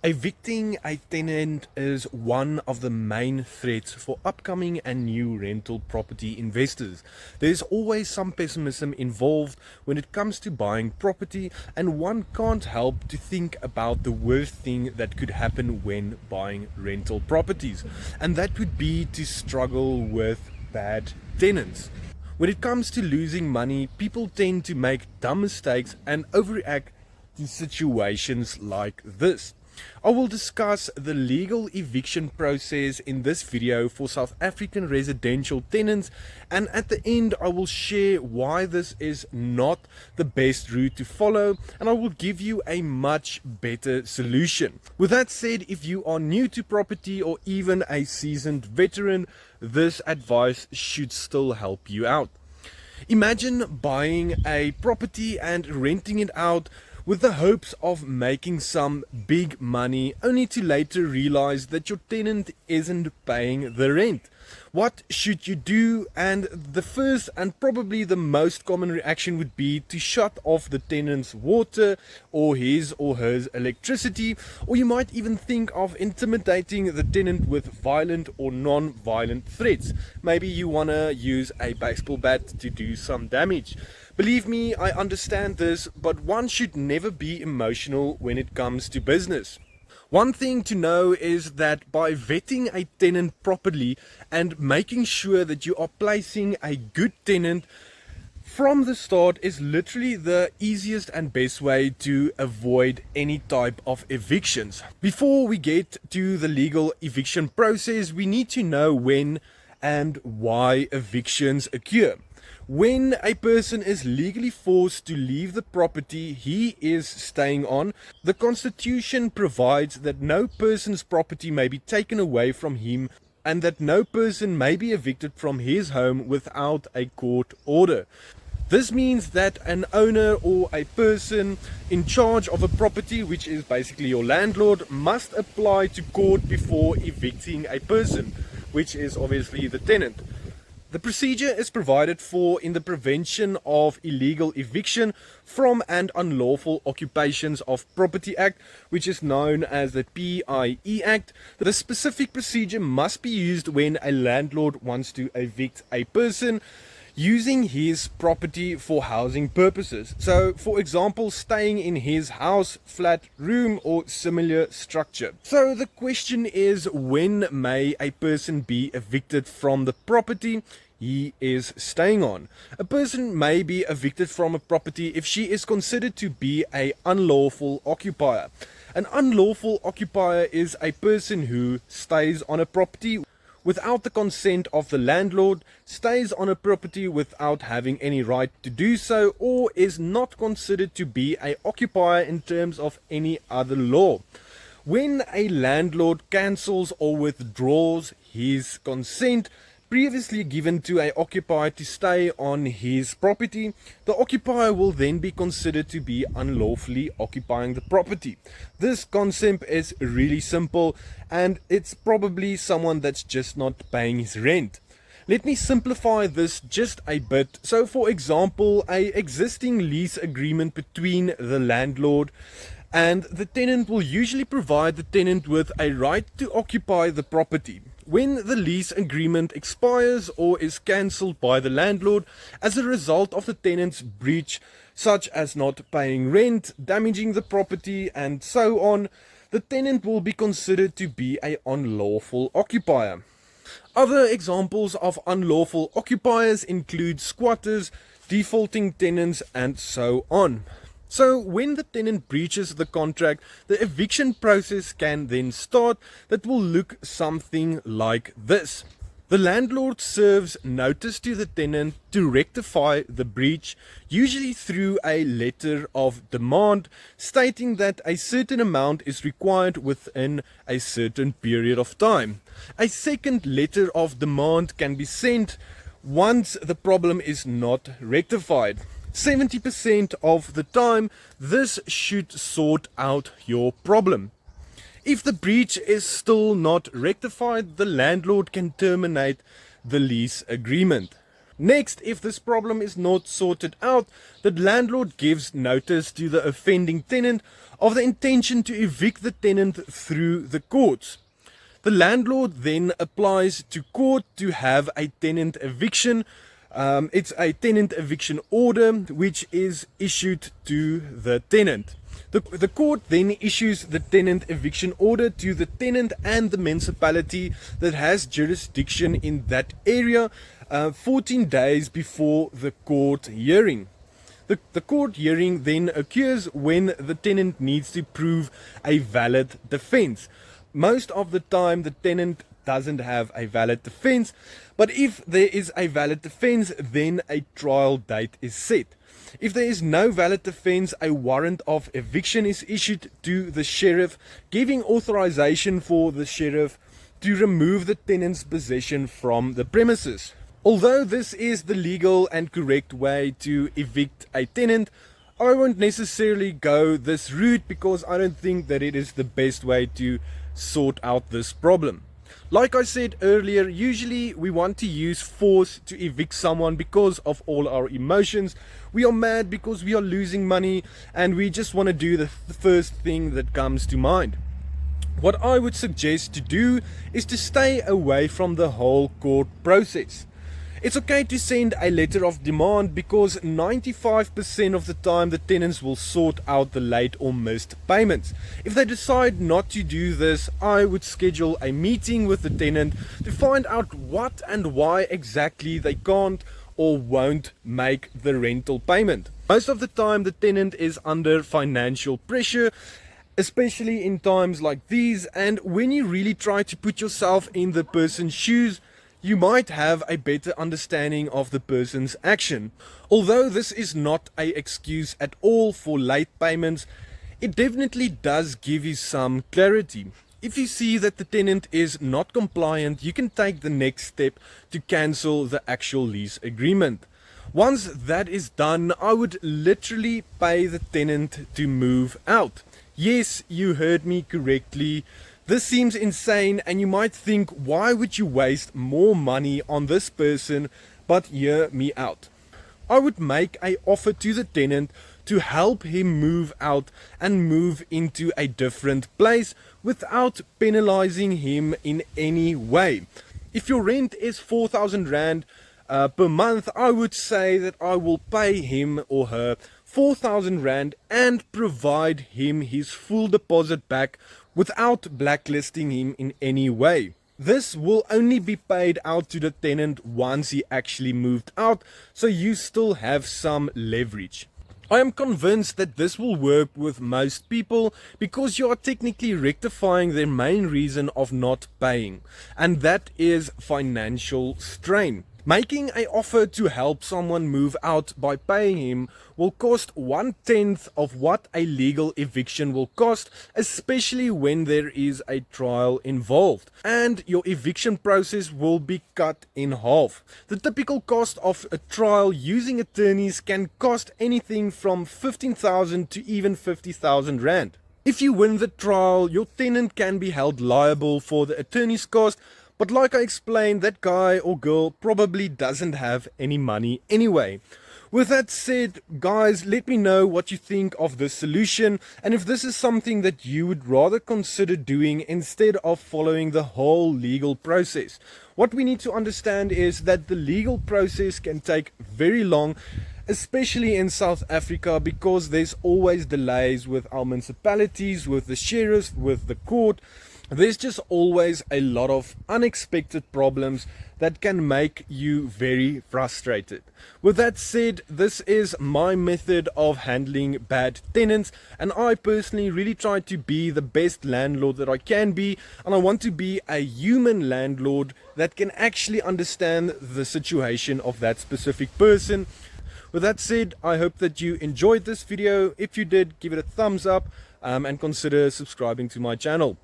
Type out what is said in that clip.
Evicting a tenant is one of the main threats for upcoming and new rental property investors. There's always some pessimism involved when it comes to buying property, and one can't help to think about the worst thing that could happen when buying rental properties, and that would be to struggle with bad tenants. When it comes to losing money, people tend to make dumb mistakes and overreact to situations like this. I will discuss the legal eviction process in this video for South African residential tenants, and at the end I will share why this is not the best route to follow, and I will give you a much better solution. With that said, if you are new to property or even a seasoned veteran, this advice should still help you out. Imagine buying a property and renting it out with the hopes of making some big money, only to later realize that your tenant isn't paying the rent. What should you do? And the first and probably the most common reaction would be to shut off the tenant's water or his or her electricity, or you might even think of intimidating the tenant with violent or non-violent threats. Maybe you want to use a baseball bat to do some damage. Believe me, I understand this, but one should never be emotional when it comes to business. One thing to know is that by vetting a tenant properly and making sure that you are placing a good tenant from the start is literally the easiest and best way to avoid any type of evictions. Before we get to the legal eviction process, we need to know when and why evictions occur. When a person is legally forced to leave the property he is staying on, the Constitution provides that no person's property may be taken away from him and that no person may be evicted from his home without a court order. This means that an owner or a person in charge of a property, which is basically your landlord, must apply to court before evicting a person, which is obviously the tenant. The procedure is provided for in the Prevention of Illegal Eviction from and Unlawful Occupations of Property Act, which is known as the PIE Act. The specific procedure must be used when a landlord wants to evict a person using his property for housing purposes. So, for example, staying in his house, flat, room, or similar structure. So the question is, when may a person be evicted from the property he is staying on? A person may be evicted from a property if she is considered to be an unlawful occupier. An unlawful occupier is a person who stays on a property without the consent of the landlord, stays on a property without having any right to do so, or is not considered to be an occupier in terms of any other law. When a landlord cancels or withdraws his consent previously given to an occupier to stay on his property, the occupier will then be considered to be unlawfully occupying the property. This concept is really simple, and it's probably someone that's just not paying his rent. Let me simplify this just a bit. So for example, a existing lease agreement between the landlord and the tenant will usually provide the tenant with a right to occupy the property. When the lease agreement expires or is cancelled by the landlord as a result of the tenant's breach, such as not paying rent, damaging the property, and so on, the tenant will be considered to be an unlawful occupier. Other examples of unlawful occupiers include squatters, defaulting tenants, and so on. So when the tenant breaches the contract, the eviction process can then start. That will look something like this. The landlord serves notice to the tenant to rectify the breach, usually through a letter of demand stating that a certain amount is required within a certain period of time. A second letter of demand can be sent once the problem is not rectified. 70% of the time, this should sort out your problem. If the breach is still not rectified, the landlord can terminate the lease agreement. Next, if this problem is not sorted out, the landlord gives notice to the offending tenant of the intention to evict the tenant through the courts. The landlord then applies to court to have a tenant eviction. It's a tenant eviction order which is issued to the tenant. The court then issues the tenant eviction order to the tenant and the municipality that has jurisdiction in that area 14 days before the court hearing. The court hearing then occurs when the tenant needs to prove a valid defense. Most of the time the tenant doesn't have a valid defense, but if there is a valid defense, then a trial date is set. If there is no valid defense, a warrant of eviction is issued to the sheriff, giving authorization for the sheriff to remove the tenant's possession from the premises. Although this is the legal and correct way to evict a tenant, I won't necessarily go this route because I don't think that it is the best way to sort out this problem. Like I said earlier, usually we want to use force to evict someone because of all our emotions. We are mad because we are losing money and we just want to do the first thing that comes to mind. What I would suggest to do is to stay away from the whole court process. It's okay to send a letter of demand because 95% of the time the tenants will sort out the late or missed payments. If they decide not to do this, I would schedule a meeting with the tenant to find out what and why exactly they can't or won't make the rental payment. Most of the time the tenant is under financial pressure, especially in times like these, and when you really try to put yourself in the person's shoes, you might have a better understanding of the person's action. Although this is not an excuse at all for late payments, it definitely does give you some clarity. If you see that the tenant is not compliant, you can take the next step to cancel the actual lease agreement. Once that is done, I would literally pay the tenant to move out. Yes, you heard me correctly. This seems insane and you might think, why would you waste more money on this person? But hear me out. I would make an offer to the tenant to help him move out and move into a different place without penalizing him in any way. If your rent is 4,000 Rand per month, I would say that I will pay him or her 4,000 Rand and provide him his full deposit back without blacklisting him in any way. This will only be paid out to the tenant once he actually moved out, so you still have some leverage. I am convinced that this will work with most people because you are technically rectifying their main reason of not paying, and that is financial strain. Making an offer to help someone move out by paying him will cost 1/10 of what a legal eviction will cost, especially when there is a trial involved, and your eviction process will be cut in half. The typical cost of a trial using attorneys can cost anything from 15,000 to even 50,000 Rand. If you win the trial, your tenant can be held liable for the attorney's cost. But like I explained, that guy or girl probably doesn't have any money anyway. With that said, guys, let me know what you think of this solution and if this is something that you would rather consider doing instead of following the whole legal process. What we need to understand is that the legal process can take very long, especially in South Africa, because there's always delays with our municipalities, with the sheriffs, with the court. There's just always a lot of unexpected problems that can make you very frustrated. With that said, this is my method of handling bad tenants, and I personally really try to be the best landlord that I can be, and I want to be a human landlord that can actually understand the situation of that specific person. With that said, I hope that you enjoyed this video. If you did, give it a thumbs up and consider subscribing to my channel.